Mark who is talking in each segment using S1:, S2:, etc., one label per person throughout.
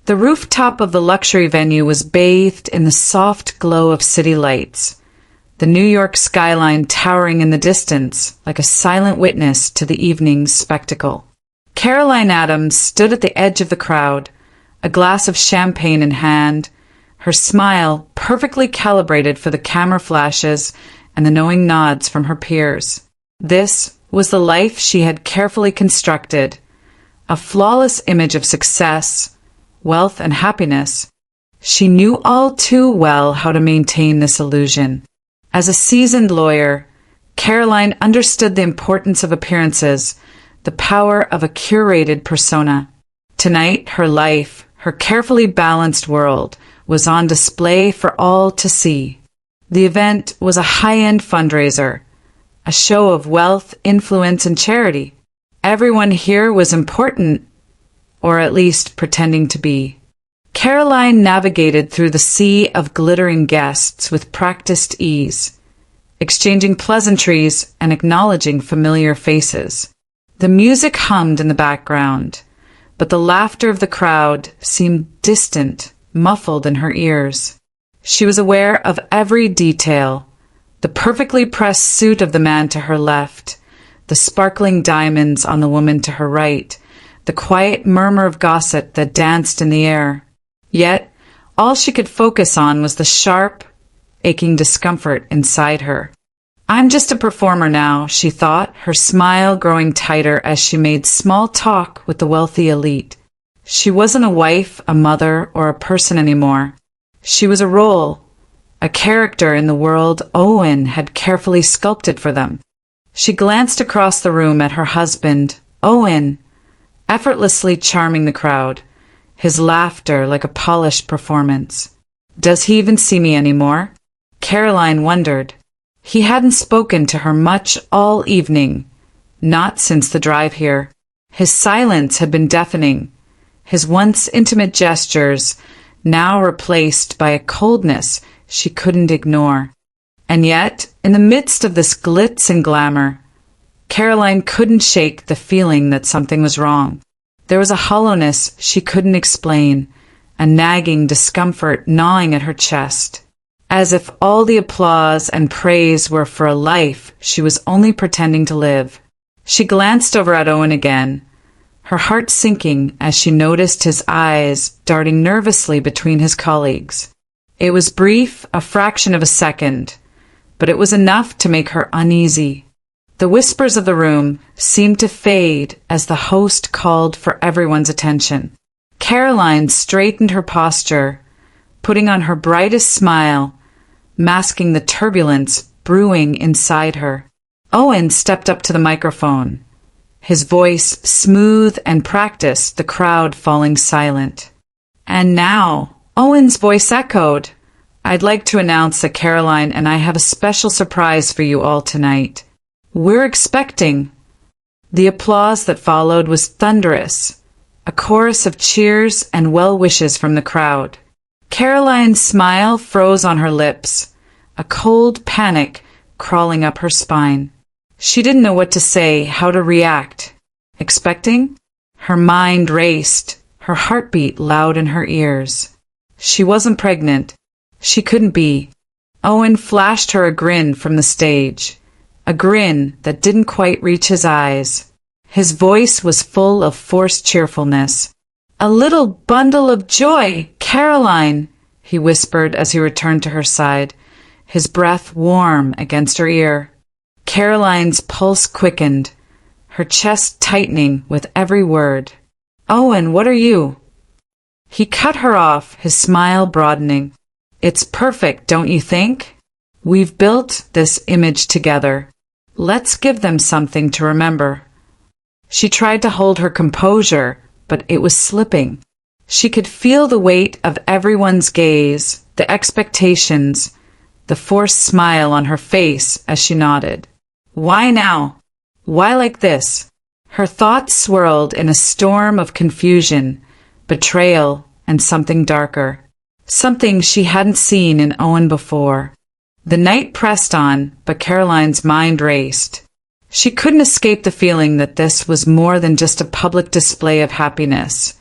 S1: The rooftop of the luxury venue was bathed in the soft glow of city lights, the New York skyline towering in the distance like a silent witness to the evening's spectacle. Caroline Adams stood at the edge of the crowd, a glass of champagne in hand, her smile perfectly calibrated for the camera flashes and the knowing nods from her peers. This was the life she had carefully constructed, a flawless image of success, wealth, and happiness. She knew all too well how to maintain this illusion. As a seasoned lawyer, Caroline understood the importance of appearances, the power of a curated persona. Tonight, her life, her carefully balanced world, was on display for all to see. The event was a high-end fundraiser, a show of wealth, influence, and charity. Everyone here was important, or at least pretending to be. Caroline navigated through the sea of glittering guests with practiced ease, exchanging pleasantries and acknowledging familiar faces. The music hummed in the background, but the laughter of the crowd seemed distant, muffled in her ears. She was aware of every detail: the perfectly pressed suit of the man to her left, the sparkling diamonds on the woman to her right, the quiet murmur of gossip that danced in the air. Yet, all she could focus on was the sharp, aching discomfort inside her. "I'm just a performer now," she thought, her smile growing tighter as she made small talk with the wealthy elite. She wasn't a wife, a mother, or a person anymore. She was a role, a character in the world Owen had carefully sculpted for them. She glanced across the room at her husband, Owen, effortlessly charming the crowd, his laughter like a polished performance. Does he even see me anymore? Caroline wondered. He hadn't spoken to her much all evening, not since the drive here. His silence had been deafening, his once intimate gestures now replaced by a coldness she couldn't ignore. And yet, in the midst of this glitz and glamour, Caroline couldn't shake the feeling that something was wrong. There was a hollowness she couldn't explain, a nagging discomfort gnawing at her chest, as if all the applause and praise were for a life she was only pretending to live. She glanced over at Owen again, her heart sinking as she noticed his eyes darting nervously between his colleagues. It was brief, a fraction of a second, but it was enough to make her uneasy. The whispers of the room seemed to fade as the host called for everyone's attention. Caroline straightened her posture, putting on her brightest smile, masking the turbulence brewing inside her. Owen stepped up to the microphone, his voice smooth and practiced, the crowd falling silent. And now, Owen's voice echoed, "I'd like to announce that Caroline and I have a special surprise for you all tonight. We're expecting." The applause that followed was thunderous, a chorus of cheers and well wishes from the crowd. Caroline's smile froze on her lips, a cold panic crawling up her spine. She didn't know what to say, how to react. Expecting? Her mind raced, her heartbeat loud in her ears. She wasn't pregnant. She couldn't be. Owen flashed her a grin from the stage, a grin that didn't quite reach his eyes. His voice was full of forced cheerfulness. "A little bundle of joy, Caroline," he whispered as he returned to her side, his breath warm against her ear. Caroline's pulse quickened, her chest tightening with every word. "Owen, what are you?" He cut her off, his smile broadening. "It's perfect, don't you think? We've built this image together. Let's give them something to remember." She tried to hold her composure, but it was slipping. She could feel the weight of everyone's gaze, the expectations, the forced smile on her face as she nodded. Why now? Why like this? Her thoughts swirled in a storm of confusion, betrayal, and something darker. Something she hadn't seen in Owen before. The night pressed on, but Caroline's mind raced. She couldn't escape the feeling that this was more than just a public display of happiness.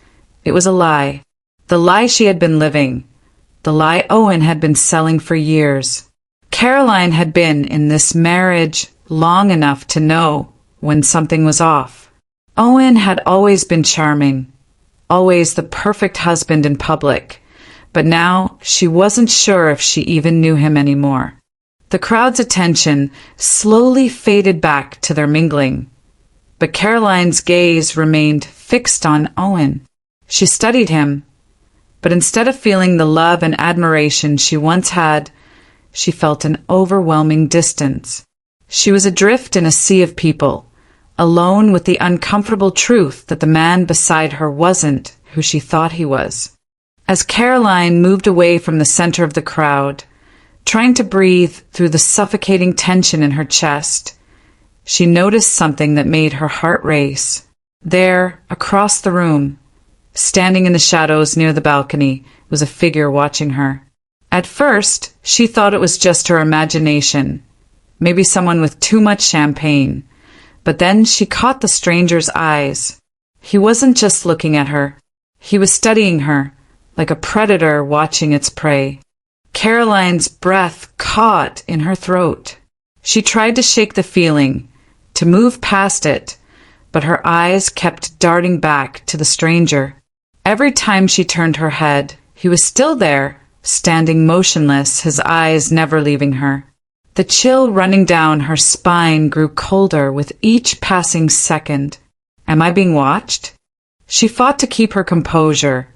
S1: It was a lie. The lie she had been living. The lie Owen had been selling for years. Caroline had been in this marriage long enough to know when something was off. Owen had always been charming, always the perfect husband in public, but now she wasn't sure if she even knew him anymore. The crowd's attention slowly faded back to their mingling, but Caroline's gaze remained fixed on Owen. She studied him, but instead of feeling the love and admiration she once had, she felt an overwhelming distance. She was adrift in a sea of people, alone with the uncomfortable truth that the man beside her wasn't who she thought he was. As Caroline moved away from the center of the crowd, trying to breathe through the suffocating tension in her chest, she noticed something that made her heart race. There, across the room, standing in the shadows near the balcony, was a figure watching her. At first, she thought it was just her imagination, maybe someone with too much champagne, but then she caught the stranger's eyes. He wasn't just looking at her. He was studying her, like a predator watching its prey. Caroline's breath caught in her throat. She tried to shake the feeling, to move past it, but her eyes kept darting back to the stranger. Every time she turned her head, he was still there, standing motionless, his eyes never leaving her. The chill running down her spine grew colder with each passing second. Am I being watched? She fought to keep her composure,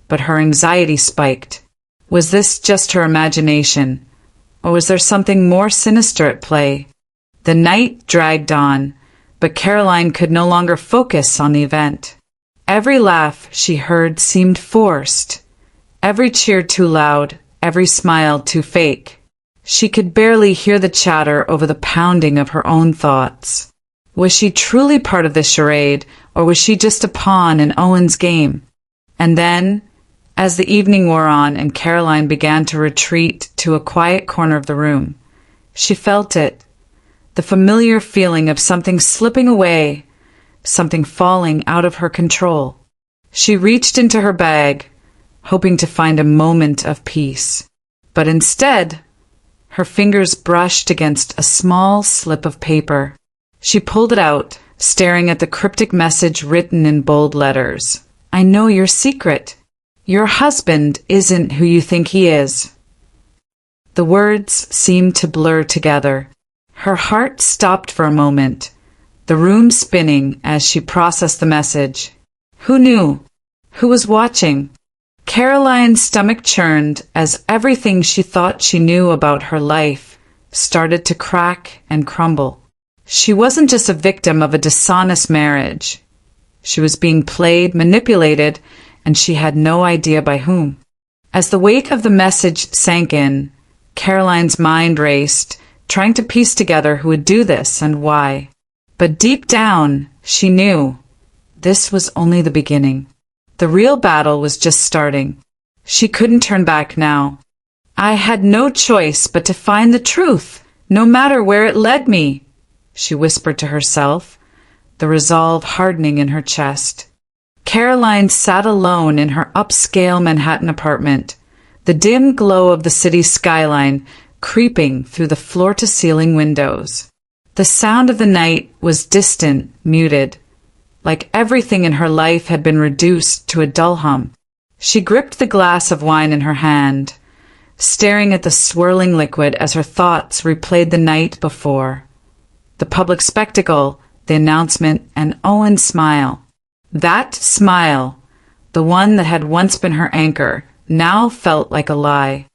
S1: but her anxiety spiked. Was this just her imagination, or was there something more sinister at play? The night dragged on, but Caroline could no longer focus on the event. Every laugh she heard seemed forced, every cheer too loud, every smile too fake. She could barely hear the chatter over the pounding of her own thoughts. Was she truly part of this charade, or was she just a pawn in Owen's game? And then, as the evening wore on and Caroline began to retreat to a quiet corner of the room, she felt it, the familiar feeling of something slipping away, something falling out of her control. She reached into her bag, hoping to find a moment of peace. But instead, her fingers brushed against a small slip of paper. She pulled it out, staring at the cryptic message written in bold letters. I know your secret. Your husband isn't who you think he is. The words seemed to blur together. Her heart stopped for a moment, the room spinning as she processed the message. Who knew? Who was watching? Caroline's stomach churned as everything she thought she knew about her life started to crack and crumble. She wasn't just a victim of a dishonest marriage. She was being played, manipulated, and she had no idea by whom. As the weight of the message sank in, Caroline's mind raced, trying to piece together who would do this and why. But deep down, she knew this was only the beginning. The real battle was just starting. She couldn't turn back now. I had no choice but to find the truth, no matter where it led me, she whispered to herself, the resolve hardening in her chest. Caroline sat alone in her upscale Manhattan apartment, the dim glow of the city's skyline creeping through the floor-to-ceiling windows. The sound of the night was distant, muted, like everything in her life had been reduced to a dull hum. She gripped the glass of wine in her hand, staring at the swirling liquid as her thoughts replayed the night before. The public spectacle, the announcement, and Owen's smile. That smile, the one that had once been her anchor, now felt like a lie.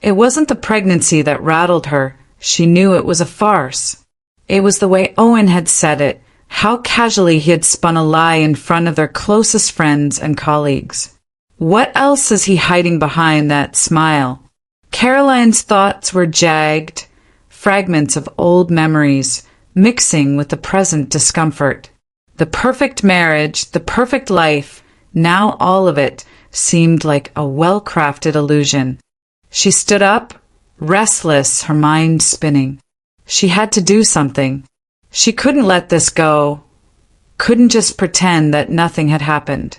S1: It wasn't the pregnancy that rattled her. She knew it was a farce. It was the way Owen had said it, how casually he had spun a lie in front of their closest friends and colleagues. What else is he hiding behind that smile? Caroline's thoughts were jagged, fragments of old memories, mixing with the present discomfort. The perfect marriage, the perfect life, now all of it seemed like a well-crafted illusion. She stood up, restless, her mind spinning. She had to do something. She couldn't let this go, couldn't just pretend that nothing had happened.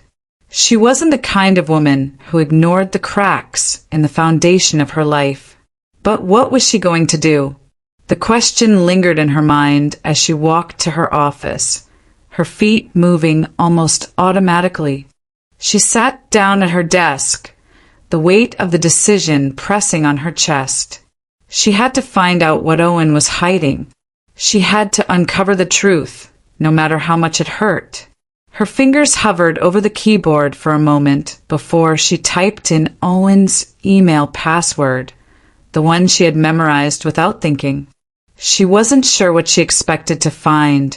S1: She wasn't the kind of woman who ignored the cracks in the foundation of her life. But what was she going to do? The question lingered in her mind as she walked to her office, her feet moving almost automatically. She sat down at her desk, the weight of the decision pressing on her chest. She had to find out what Owen was hiding. She had to uncover the truth, no matter how much it hurt. Her fingers hovered over the keyboard for a moment before she typed in Owen's email password, the one she had memorized without thinking. She wasn't sure what she expected to find,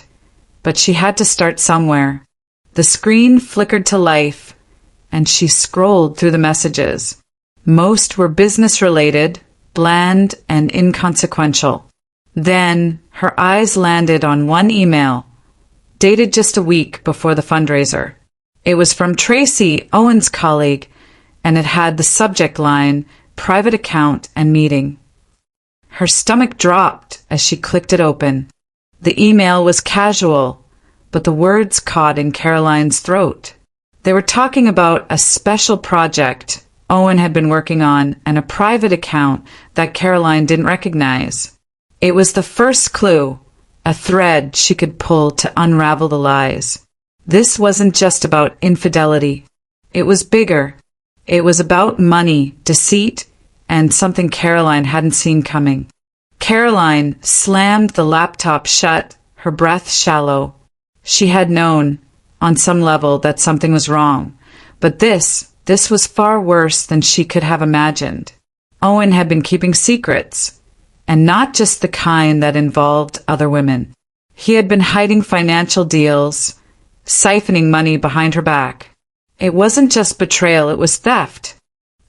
S1: but she had to start somewhere. The screen flickered to life, and she scrolled through the messages. Most were business-related, bland, and inconsequential. Then her eyes landed on one email, dated just a week before the fundraiser. It was from Tracy, Owen's colleague, and it had the subject line, "Private account and meeting." Her stomach dropped as she clicked it open. The email was casual, but the words caught in Caroline's throat. They were talking about a special project Owen had been working on and a private account that Caroline didn't recognize. It was the first clue, a thread she could pull to unravel the lies. This wasn't just about infidelity. It was bigger. It was about money, deceit, and something Caroline hadn't seen coming. Caroline slammed the laptop shut, her breath shallow. She had known, on some level, that something was wrong. But this was far worse than she could have imagined. Owen had been keeping secrets, and not just the kind that involved other women. He had been hiding financial deals, siphoning money behind her back. It wasn't just betrayal, it was theft.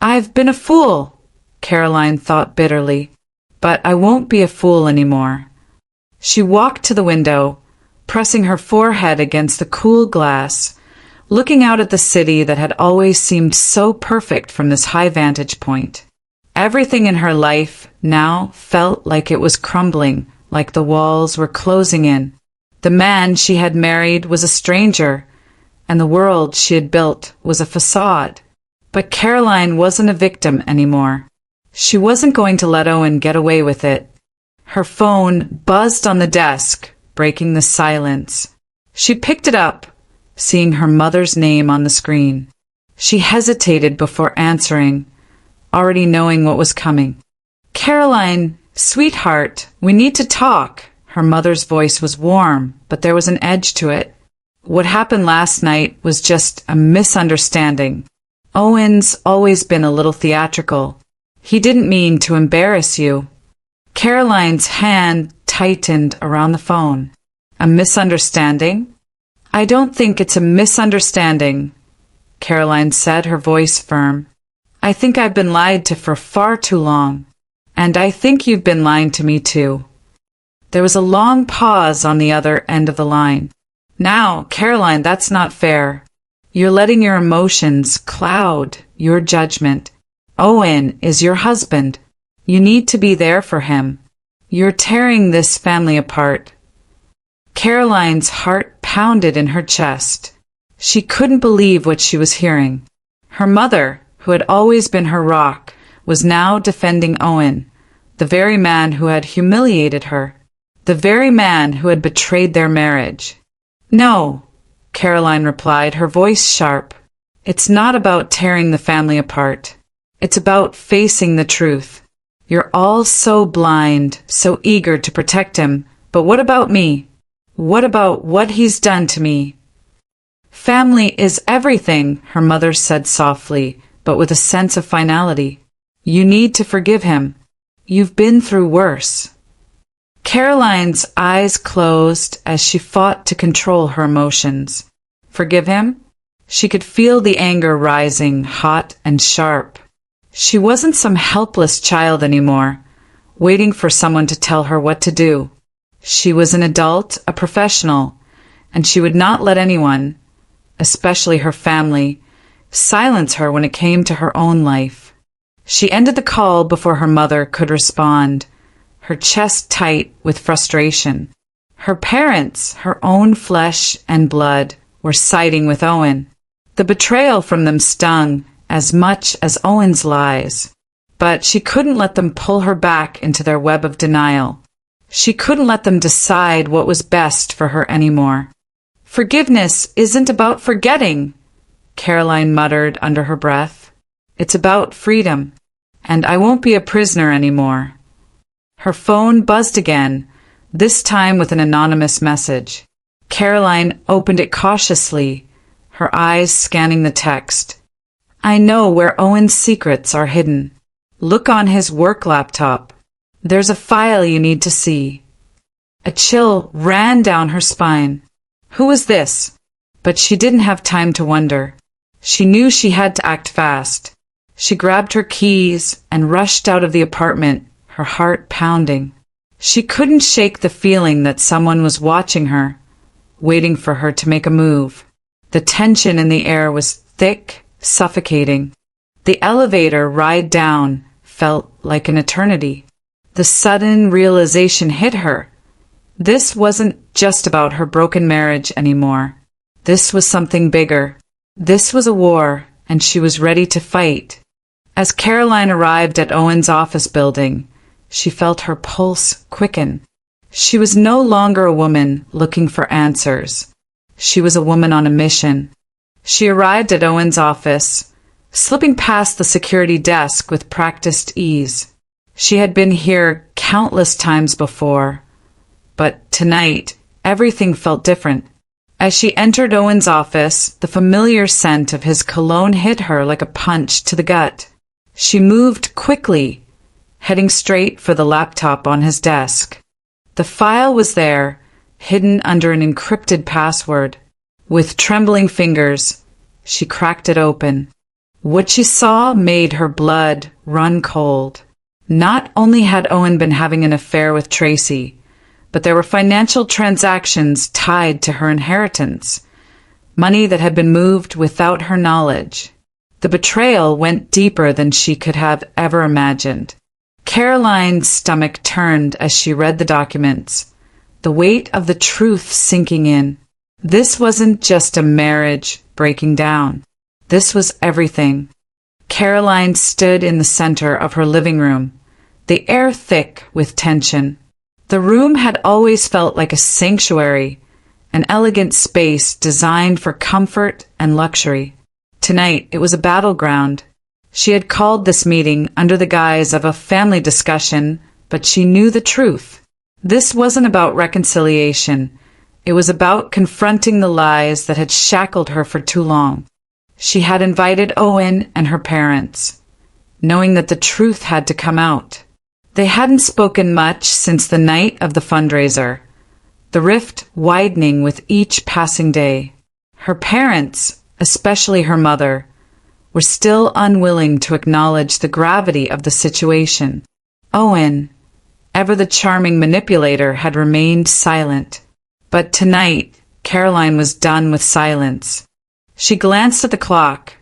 S1: "I've been a fool," Caroline thought bitterly, "but I won't be a fool anymore." She walked to the window, pressing her forehead against the cool glass, looking out at the city that had always seemed so perfect from this high vantage point. Everything in her life now felt like it was crumbling, like the walls were closing in. The man she had married was a stranger, and the world she had built was a facade. But Caroline wasn't a victim anymore. She wasn't going to let Owen get away with it. Her phone buzzed on the desk, breaking the silence. She picked it up, seeing her mother's name on the screen. She hesitated before answering, already knowing what was coming. "Caroline, sweetheart, we need to talk." Her mother's voice was warm, but there was an edge to it. "What happened last night was just a misunderstanding. Owen's always been a little theatrical. He didn't mean to embarrass you." Caroline's hand tightened around the phone. "A misunderstanding?" "I don't think it's a misunderstanding," Caroline said, her voice firm. "I think I've been lied to for far too long. And I think you've been lying to me too." There was a long pause on the other end of the line. "Now, Caroline, that's not fair. You're letting your emotions cloud your judgment. Owen is your husband. You need to be there for him. You're tearing this family apart." Caroline's heart pounded in her chest. She couldn't believe what she was hearing. Her mother, who had always been her rock, was now defending Owen, the very man who had humiliated her, the very man who had betrayed their marriage. "No," Caroline replied, her voice sharp. "It's not about tearing the family apart. It's about facing the truth. You're all so blind, so eager to protect him, but what about me? What about what he's done to me?" "Family is everything," her mother said softly, but with a sense of finality. "You need to forgive him. You've been through worse." Caroline's eyes closed as she fought to control her emotions. Forgive him? She could feel the anger rising, hot and sharp. She wasn't some helpless child anymore, waiting for someone to tell her what to do. She was an adult, a professional, and she would not let anyone, especially her family, silence her when it came to her own life. She ended the call before her mother could respond, her chest tight with frustration. Her parents, her own flesh and blood, were siding with Owen. The betrayal from them stung as much as Owen's lies. But she couldn't let them pull her back into their web of denial. She couldn't let them decide what was best for her anymore. "Forgiveness isn't about forgetting," Caroline muttered under her breath. "It's about freedom, and I won't be a prisoner anymore." Her phone buzzed again, this time with an anonymous message. Caroline opened it cautiously, her eyes scanning the text. "I know where Owen's secrets are hidden. Look on his work laptop. There's a file you need to see." A chill ran down her spine. Who was this? But she didn't have time to wonder. She knew she had to act fast. She grabbed her keys and rushed out of the apartment, her heart pounding. She couldn't shake the feeling that someone was watching her, waiting for her to make a move. The tension in the air was thick, suffocating. The elevator ride down felt like an eternity. The sudden realization hit her. This wasn't just about her broken marriage anymore. This was something bigger. This was a war, and she was ready to fight. As Caroline arrived at Owen's office building, she felt her pulse quicken. She was no longer a woman looking for answers. She was a woman on a mission. She arrived at Owen's office, slipping past the security desk with practiced ease. She had been here countless times before, but tonight everything felt different. As she entered Owen's office, the familiar scent of his cologne hit her like a punch to the gut. She moved quickly, heading straight for the laptop on his desk. The file was there, hidden under an encrypted password. With trembling fingers, she cracked it open. What she saw made her blood run cold. Not only had Owen been having an affair with Tracy, but there were financial transactions tied to her inheritance, money that had been moved without her knowledge. The betrayal went deeper than she could have ever imagined. Caroline's stomach turned as she read the documents, the weight of the truth sinking in. This wasn't just a marriage breaking down. This was everything. Caroline stood in the center of her living room, the air thick with tension. The room had always felt like a sanctuary, an elegant space designed for comfort and luxury. Tonight, it was a battleground. She had called this meeting under the guise of a family discussion, but she knew the truth. This wasn't about reconciliation. It was about confronting the lies that had shackled her for too long. She had invited Owen and her parents, knowing that the truth had to come out. They hadn't spoken much since the night of the fundraiser, the rift widening with each passing day. Her parents, especially her mother, were still unwilling to acknowledge the gravity of the situation. Owen, ever the charming manipulator, had remained silent. But tonight, Caroline was done with silence. She glanced at the clock,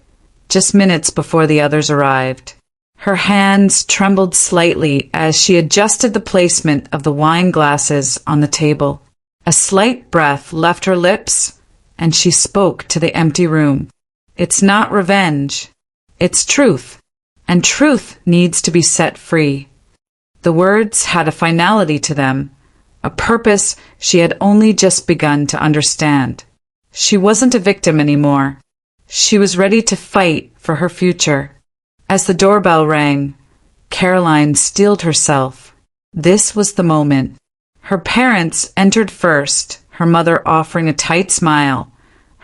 S1: just minutes before the others arrived. Her hands trembled slightly as she adjusted the placement of the wine glasses on the table. A slight breath left her lips, and she spoke to the empty room. "It's not revenge. It's truth, and truth needs to be set free." The words had a finality to them, a purpose she had only just begun to understand. She wasn't a victim anymore. She was ready to fight for her future. As the doorbell rang, Caroline steeled herself. This was the moment. Her parents entered first, her mother offering a tight smile,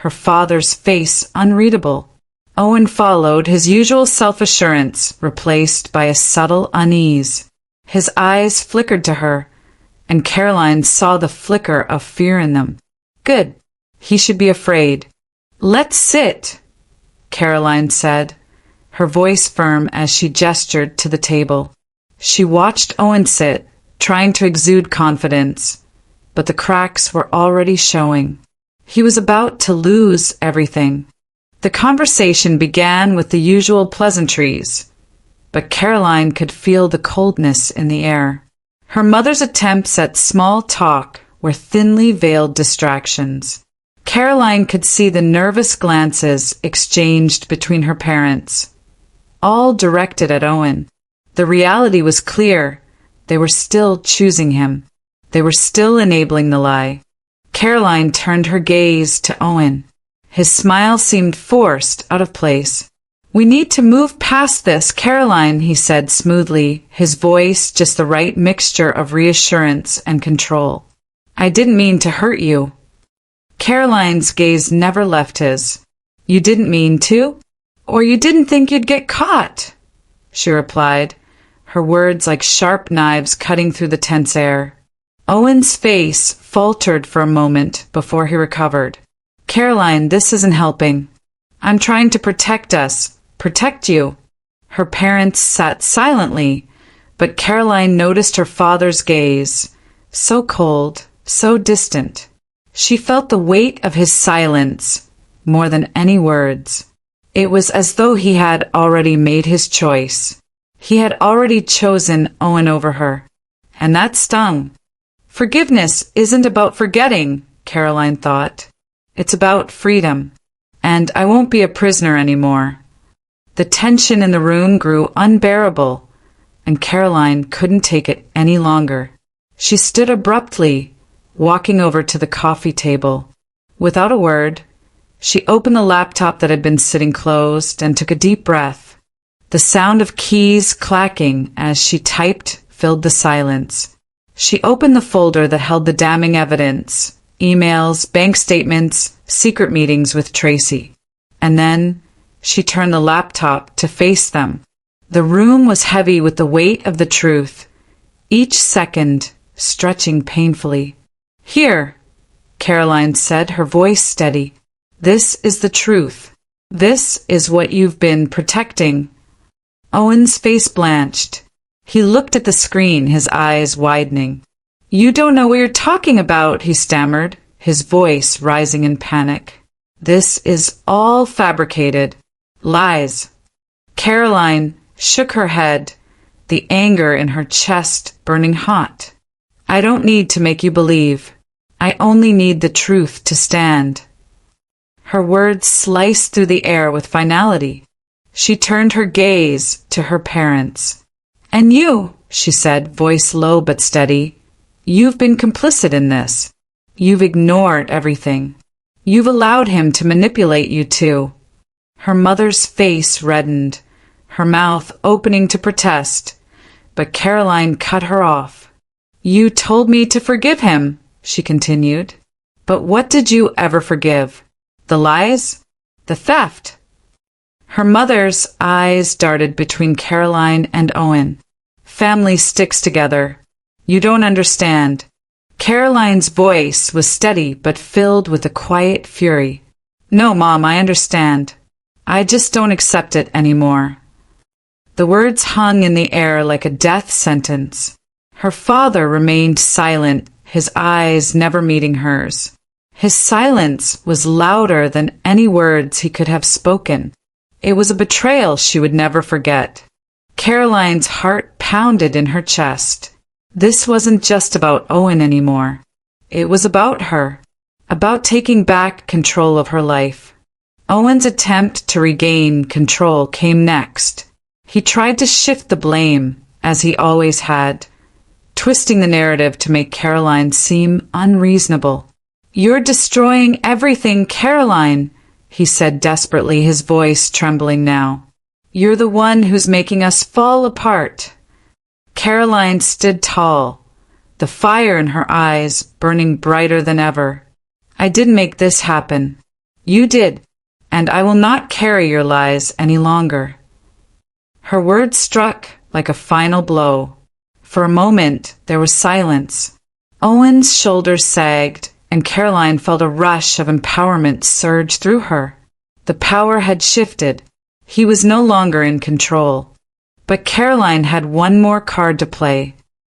S1: her father's face unreadable. Owen followed, his usual self-assurance replaced by a subtle unease. His eyes flickered to her, and Caroline saw the flicker of fear in them. Good. He should be afraid. "Let's sit," Caroline said, her voice firm as she gestured to the table. She watched Owen sit, trying to exude confidence, but the cracks were already showing. He was about to lose everything. The conversation began with the usual pleasantries, but Caroline could feel the coldness in the air. Her mother's attempts at small talk were thinly veiled distractions. Caroline could see the nervous glances exchanged between her parents, all directed at Owen. The reality was clear. They were still choosing him. They were still enabling the lie. Caroline turned her gaze to Owen. His smile seemed forced, out of place. "We need to move past this, Caroline," he said smoothly, his voice just the right mixture of reassurance and control. "I didn't mean to hurt you." Caroline's gaze never left his. "You didn't mean to? Or you didn't think you'd get caught?" she replied, her words like sharp knives cutting through the tense air. Owen's face faltered for a moment before he recovered. "Caroline, this isn't helping. I'm trying to protect us, protect you." Her parents sat silently, but Caroline noticed her father's gaze, so cold, so distant. She felt the weight of his silence more than any words. It was as though he had already made his choice. He had already chosen Owen over her, and that stung. Forgiveness isn't about forgetting, Caroline thought. It's about freedom, and I won't be a prisoner anymore. The tension in the room grew unbearable, and Caroline couldn't take it any longer. She stood abruptly, walking over to the coffee table. Without a word, she opened the laptop that had been sitting closed and took a deep breath. The sound of keys clacking as she typed filled the silence. She opened the folder that held the damning evidence, emails, bank statements, secret meetings with Tracy. And then she turned the laptop to face them. The room was heavy with the weight of the truth, each second stretching painfully. "Here," Caroline said, her voice steady. "This is the truth. This is what you've been protecting." Owen's face blanched. He looked at the screen, his eyes widening. "You don't know what you're talking about," he stammered, his voice rising in panic. "This is all fabricated. Lies." Caroline shook her head, the anger in her chest burning hot. "I don't need to make you believe. I only need the truth to stand." Her words sliced through the air with finality. She turned her gaze to her parents. "And you," she said, voice low but steady, "you've been complicit in this. You've ignored everything. You've allowed him to manipulate you too." Her mother's face reddened, her mouth opening to protest, but Caroline cut her off. "You told me to forgive him," she continued. "But what did you ever forgive? The lies? The theft?" Her mother's eyes darted between Caroline and Owen. "Family sticks together. You don't understand." Caroline's voice was steady but filled with a quiet fury. "No, Mom, I understand. I just don't accept it anymore." The words hung in the air like a death sentence. Her father remained silent, his eyes never meeting hers. His silence was louder than any words he could have spoken. It was a betrayal she would never forget. Caroline's heart pounded in her chest. This wasn't just about Owen anymore. It was about her, about taking back control of her life. Owen's attempt to regain control came next. He tried to shift the blame, as he always had, twisting the narrative to make Caroline seem unreasonable. "You're destroying everything, Caroline," he said desperately, his voice trembling now. "You're the one who's making us fall apart." Caroline stood tall, the fire in her eyes burning brighter than ever. "I didn't make this happen. You did, and I will not carry your lies any longer." Her words struck like a final blow. For a moment, there was silence. Owen's shoulders sagged, and Caroline felt a rush of empowerment surge through her. The power had shifted. He was no longer in control. But Caroline had one more card to play.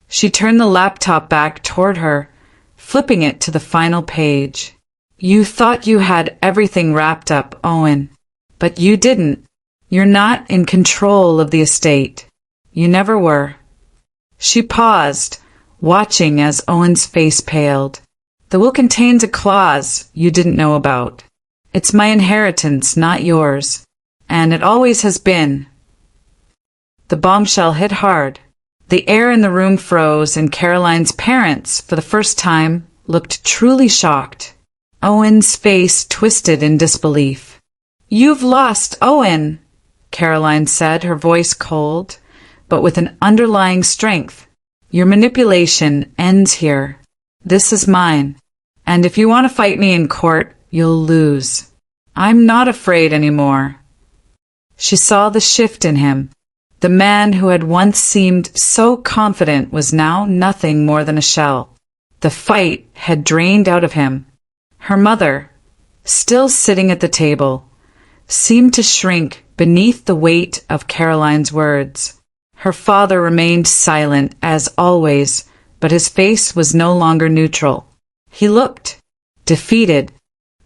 S1: She turned the laptop back toward her, flipping it to the final page. "You thought you had everything wrapped up, Owen. But you didn't. You're not in control of the estate. You never were." She paused, watching as Owen's face paled. The will contains a clause you didn't know about. It's my inheritance, not yours. And it always has been. The bombshell hit hard. The air in the room froze, and Caroline's parents, for the first time, looked truly shocked. Owen's face twisted in disbelief. "You've lost, Owen," Caroline said, her voice cold, but with an underlying strength. "Your manipulation ends here. This is mine. And if you want to fight me in court, you'll lose. I'm not afraid anymore." She saw the shift in him. The man who had once seemed so confident was now nothing more than a shell. The fight had drained out of him. Her mother, still sitting at the table, seemed to shrink beneath the weight of Caroline's words. Her father remained silent, as always, but his face was no longer neutral. He looked defeated.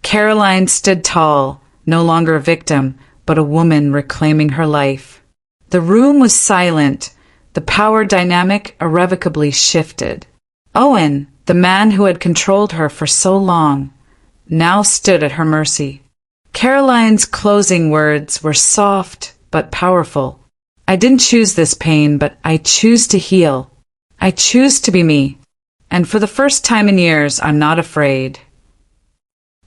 S1: Caroline stood tall, no longer a victim, but a woman reclaiming her life. The room was silent. The power dynamic irrevocably shifted. Owen, the man who had controlled her for so long, now stood at her mercy. Caroline's closing words were soft but powerful. "I didn't choose this pain, but I choose to heal. I choose to be me. And for the first time in years, I'm not afraid."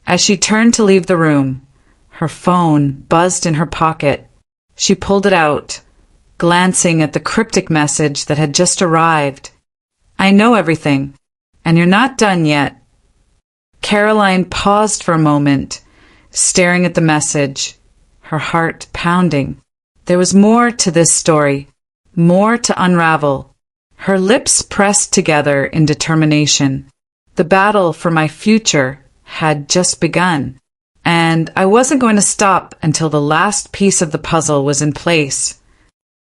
S1: As she turned to leave the room, her phone buzzed in her pocket. She pulled it out, glancing at the cryptic message that had just arrived. "I know everything, and you're not done yet." Caroline paused for a moment, staring at the message, her heart pounding. There was more to this story, more to unravel. Her lips pressed together in determination. The battle for my future had just begun, and I wasn't going to stop until the last piece of the puzzle was in place.